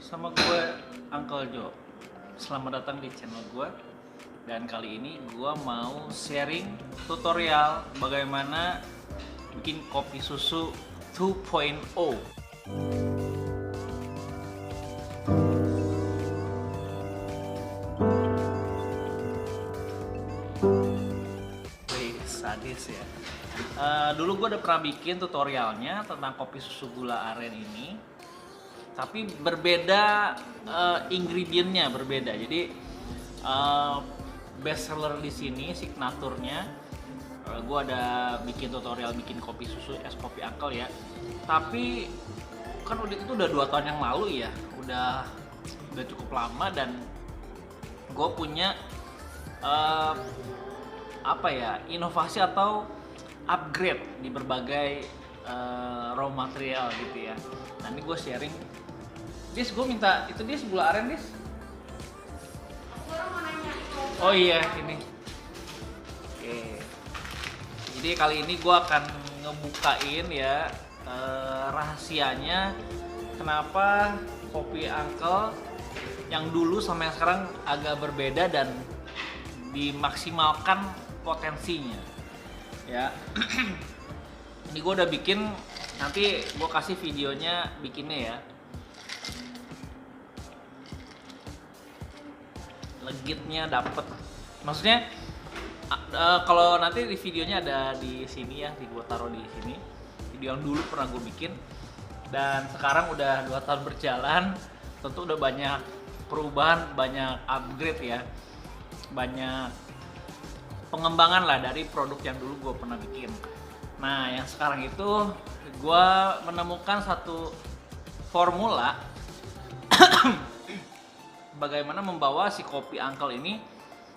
sama gue Uncle Joe. Selamat datang di channel gue. Dan kali ini gue mau sharing tutorial bagaimana bikin kopi susu 2.0. Wih, sadis ya. Dulu gue udah pernah bikin tutorialnya tentang kopi susu gula aren ini, tapi berbeda, ingredientnya berbeda. Jadi best seller di sini signaturnya, gue ada bikin tutorial bikin kopi susu es kopi Uncle ya. Tapi kan itu udah 2 tahun yang lalu ya, udah cukup lama, dan gue punya inovasi atau upgrade di berbagai raw material gitu ya. Nah ini gue sharing. Dis, gue minta itu Dis, gula aren Dis. Oh iya, ini. Oke. Jadi kali ini gue akan ngebukain ya rahasianya kenapa kopi Uncle yang dulu sama yang sekarang agak berbeda dan dimaksimalkan potensinya. Ya. Ini gue udah bikin, nanti gue kasih videonya bikinnya ya. Legitnya dapet, maksudnya kalau nanti di videonya ada di sini ya, gue taruh di sini video yang dulu pernah gue bikin, dan sekarang udah 2 tahun berjalan, tentu udah banyak perubahan, banyak upgrade ya, banyak pengembangan lah dari produk yang dulu gue pernah bikin. Nah yang sekarang itu gue menemukan satu formula bagaimana membawa si kopi Uncle ini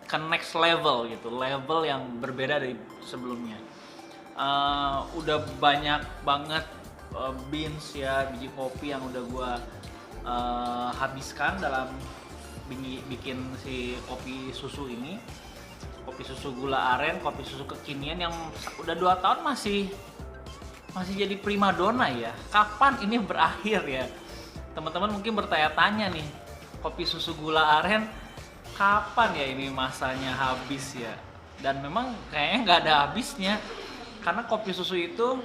ke next level gitu, level yang berbeda dari sebelumnya. Udah banyak banget beans ya, biji kopi yang udah gua habiskan dalam bikin si kopi susu ini, kopi susu gula aren, kopi susu kekinian yang udah 2 tahun masih jadi primadona ya. Kapan ini berakhir ya? Teman-teman mungkin bertanya-tanya nih, kopi susu gula aren kapan ya ini masanya habis ya? Dan memang kayaknya nggak ada habisnya, karena kopi susu itu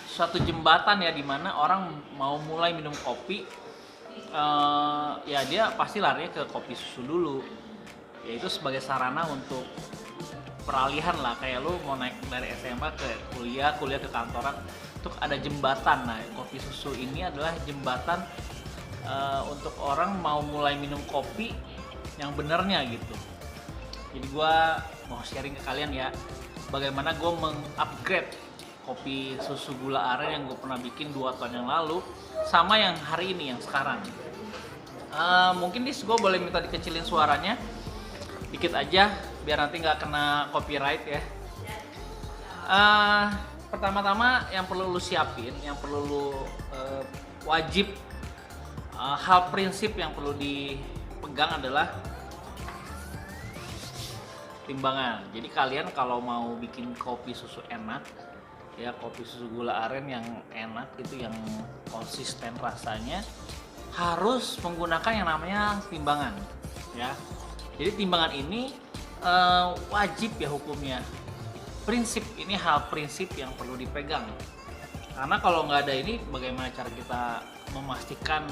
suatu jembatan ya, dimana orang mau mulai minum kopi, ya dia pasti larinya ke kopi susu dulu, yaitu sebagai sarana untuk peralihan lah, kayak lu mau naik dari SMA ke kuliah ke kantoran, itu ada jembatan. Nah kopi susu ini adalah jembatan untuk orang mau mulai minum kopi yang benernya gitu. Jadi gue mau sharing ke kalian ya, bagaimana gue mengupgrade kopi susu gula aren yang gue pernah bikin 2 tahun yang lalu sama yang hari ini, yang sekarang. Mungkin gue boleh minta dikecilin suaranya dikit aja biar nanti nggak kena copyright ya. Pertama-tama yang perlu lu siapin, yang perlu lu wajib, hal prinsip yang perlu dipegang adalah timbangan. Jadi kalian kalau mau bikin kopi susu enak ya, kopi susu gula aren yang enak itu, yang konsisten rasanya, harus menggunakan yang namanya timbangan ya. Jadi timbangan ini wajib ya hukumnya. Prinsip ini, hal prinsip yang perlu dipegang. Karena kalau nggak ada ini, bagaimana cara kita memastikan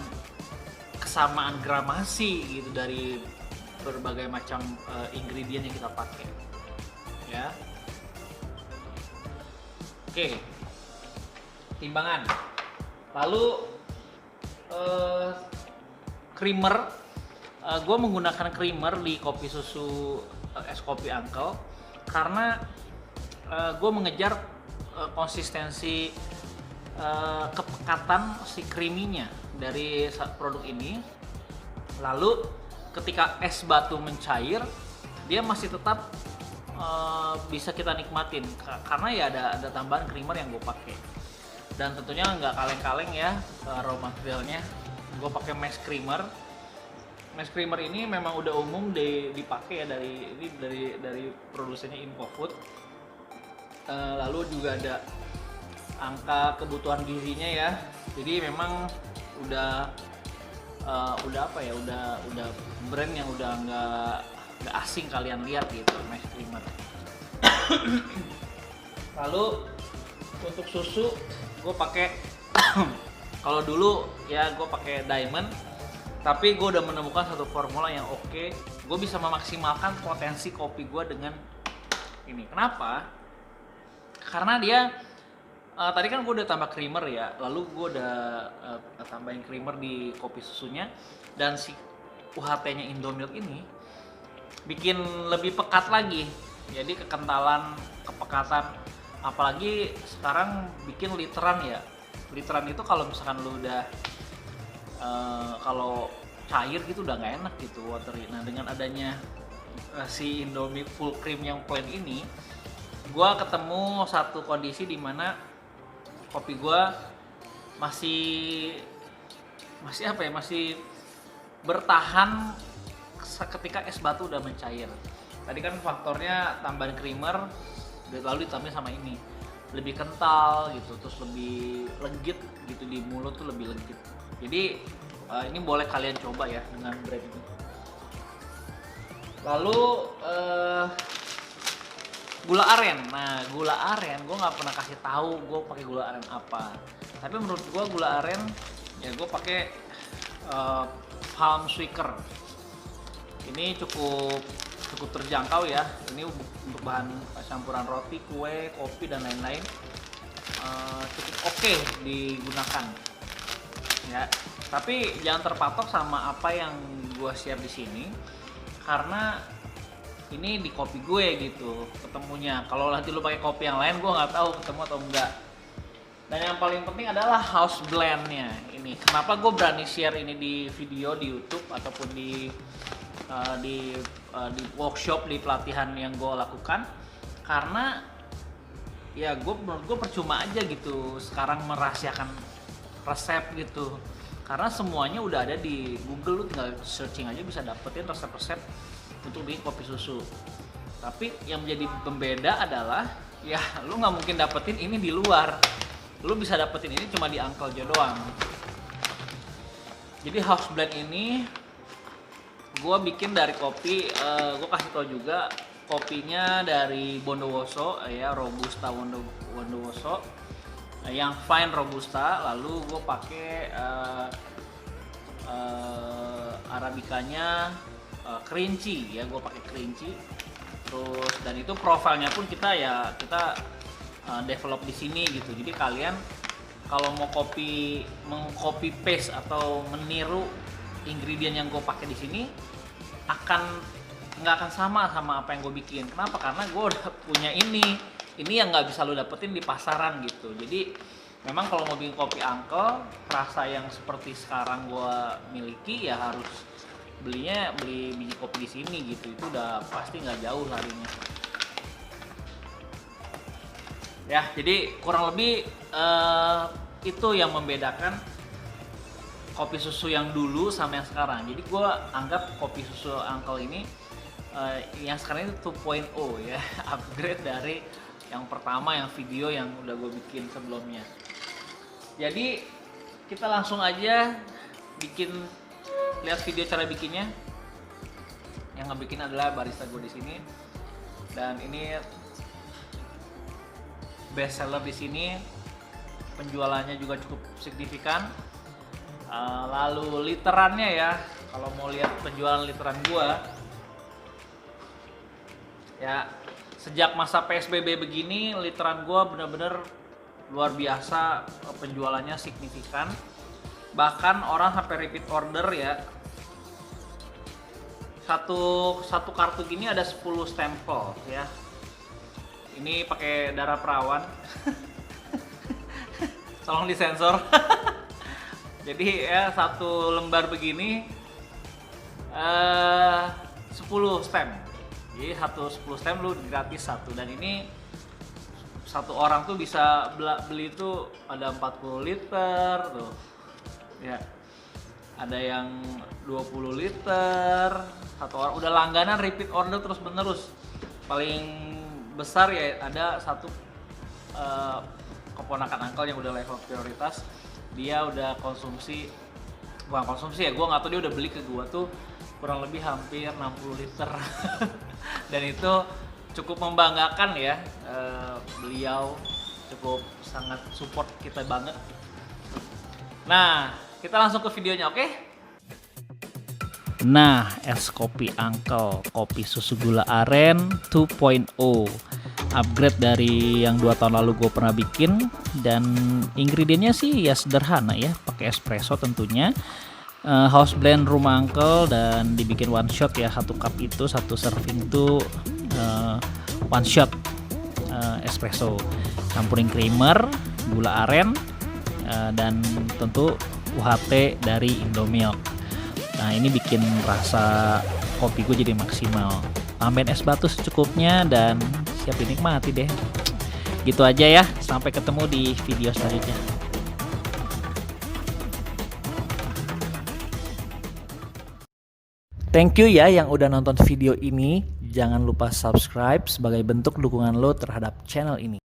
kesamaan gramasi gitu dari berbagai macam ingredient yang kita pakai ya. Oke, timbangan. Lalu creamer, gue menggunakan creamer di kopi susu es kopi Uncle karena gue mengejar konsistensi, kepekatan si creaminya dari produk ini. Lalu ketika es batu mencair, dia masih tetap bisa kita nikmatin karena ya ada tambahan creamer yang gue pakai. Dan tentunya nggak kaleng-kaleng ya raw materialnya. Gue pakai mesh creamer. Mesh creamer ini memang udah umum dipakai ya dari produsennya Infofood. Lalu juga ada angka kebutuhan gizinya ya. Jadi memang udah udah apa ya, udah brand yang udah nggak asing kalian lihat gitu, Mesh Creamer. Lalu untuk susu gue pakai kalau dulu ya gue pakai Diamond, tapi gue udah menemukan satu formula yang oke. Gue bisa memaksimalkan potensi kopi gue dengan ini. Kenapa? Karena dia tadi kan gue udah tambah creamer ya, lalu gue udah tambahin creamer di kopi susunya, dan si UHT-nya Indomilk ini bikin lebih pekat lagi. Jadi kekentalan, kepekatan, apalagi sekarang bikin literan ya. Literan itu kalau misalkan lu udah kalau cair gitu udah nggak enak gitu watery. Nah dengan adanya si Indomie full cream yang plain ini, gua ketemu satu kondisi di mana kopi gua masih apa ya, masih bertahan ketika es batu udah mencair. Tadi kan faktornya tambahan creamer lalu ditambahin sama ini, lebih kental gitu, terus lebih legit gitu di mulut tuh, lebih legit. Jadi ini boleh kalian coba ya dengan brand ini. Lalu gula aren. Nah gula aren gue nggak pernah kasih tahu gue pakai gula aren apa. Tapi menurut gue gula aren ya gue pakai Palm Sweaker. Ini cukup terjangkau ya. Ini untuk bahan campuran roti, kue, kopi dan lain-lain. Cukup oke digunakan. Ya, tapi jangan terpatok sama apa yang gue share di sini, karena ini di kopi gue gitu ketemunya. Kalau nanti lu pakai kopi yang lain, gue nggak tahu ketemu atau enggak. Dan yang paling penting adalah house blendnya ini. Kenapa gue berani share ini di video di YouTube ataupun di workshop, di pelatihan yang gue lakukan? Karena ya menurut gue percuma aja gitu sekarang merahasiakan resep gitu, karena semuanya udah ada di Google. Lu tinggal searching aja bisa dapetin resep-resep untuk bikin kopi susu. Tapi yang menjadi pembeda adalah ya lu nggak mungkin dapetin ini di luar. Lu bisa dapetin ini cuma di Uncle Joe doang. Jadi house blend ini gue bikin dari kopi, gue kasih tau juga kopinya dari Bondowoso ya, Robusta Bondowoso yang fine Robusta. Lalu gue pakai Arabicanya Kerinci ya, gue pakai Kerinci. Terus dan itu profilnya pun kita develop di sini gitu. Jadi kalian kalau mau mengcopy paste atau meniru ingredient yang gue pakai di sini nggak akan sama apa yang gue bikin. Kenapa? Karena gue udah punya ini yang nggak bisa lo dapetin di pasaran gitu. Jadi memang kalau mau bikin kopi Uncle rasa yang seperti sekarang gue miliki ya harus beli biji kopi di sini gitu. Itu udah pasti nggak jauh larinya ya. Jadi kurang lebih itu yang membedakan kopi susu yang dulu sama yang sekarang. Jadi gue anggap kopi susu Uncle ini yang sekarang itu 2.0 ya, upgrade dari yang pertama, yang video yang udah gue bikin sebelumnya. Jadi kita langsung aja lihat video cara bikinnya. Yang ngebikin adalah barista gue di sini, dan ini best seller di sini, penjualannya juga cukup signifikan. Lalu literannya ya, kalau mau lihat penjualan literan gua ya, sejak masa PSBB begini literan gua bener-bener luar biasa, penjualannya signifikan. Bahkan orang sampai repeat order ya. Satu kartu gini ada 10 stempel ya. Ini pakai darah perawan. Tolong disensor. Jadi ya satu lembar begini 10 stem. Jadi 10 stem lu gratis satu, dan ini satu orang tuh bisa beli itu ada 40 liter tuh. Ya. Ada yang 20 liter. Satu orang udah langganan repeat order terus menerus. Paling besar ya ada satu keponakan Uncle yang udah level prioritas. Dia udah konsumsi bukan konsumsi ya, gue nggak tahu dia udah beli ke gue tuh kurang lebih hampir 60 liter dan itu cukup membanggakan ya. Beliau cukup sangat support kita banget. Nah, kita langsung ke videonya, oke? Nah, es kopi Uncle, kopi susu gula aren 2.0, upgrade dari yang 2 tahun lalu gue pernah bikin. Dan ingredientnya sih ya sederhana ya, pakai espresso tentunya, house blend rumah Uncle, dan dibikin one shot ya, 1 cup itu 1 serving itu one shot espresso, campurin creamer, gula aren, dan tentu UHT dari Indomilk. Nah, ini bikin rasa kopi gue jadi maksimal. Tambahin es batu secukupnya dan siap dinikmati deh. Gitu aja ya, sampai ketemu di video selanjutnya. Thank you ya yang udah nonton video ini. Jangan lupa subscribe sebagai bentuk dukungan lo terhadap channel ini.